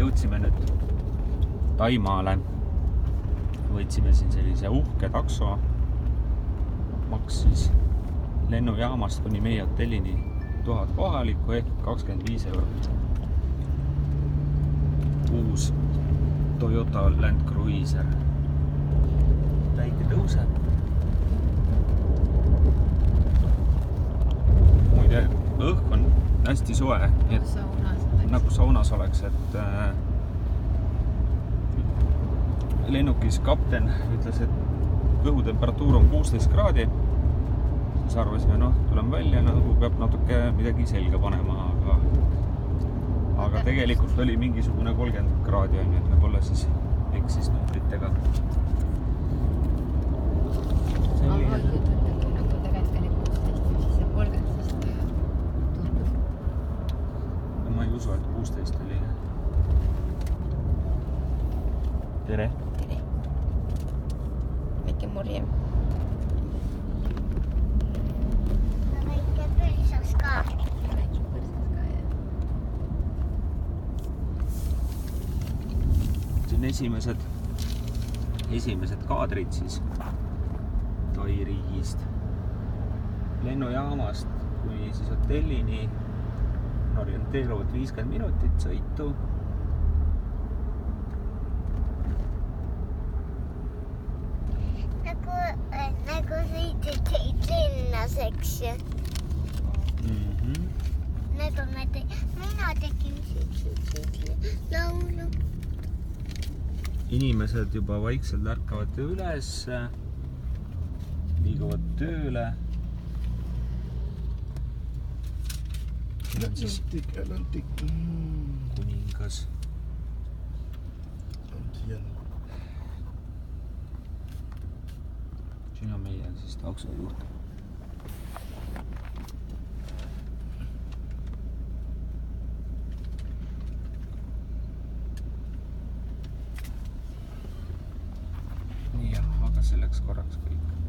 jõudsime nüüd Taimaale. Võtsime siin sellise uhke takso. Maksis lennujaamast kuni meie hotellini 1000 kohalikku ehk 25 eurot. Uus Toyota Land Cruiser. Päike tõuseb. Muide, õhk on hästi soe, et nagu saunas oleks, et lennukis kapten ütles, et õhutemperatuur on 16 kraadi. Siis arvasime, tuleme välja, peab natuke midagi selga panema, aga tegelikult oli mingisugune 30 kraadi, et võib-olla siis eksis numbritega. Aga jututakse nagu tegelikult oli 16, siis see 30 siis tundub. Ma ei usu, et 16 oli. Tere! Tere! Väike murje. Väike põrsas ka. Väike põrsas ka, jah. See on esimesed kaadrid siis Tai riigist. Lennujaamast kuni siis hotellini orienteeruvad 50 minutit sõitu. Nagu sõitsid linnas, eks ju. Nagu mina tegin siit laulu. Inimesed juba vaikselt ärkavad üles, liiguvad tööle. Siin on siis kuningas. Siin on meie siis taksojuht. Jah, aga selleks korraks kõik.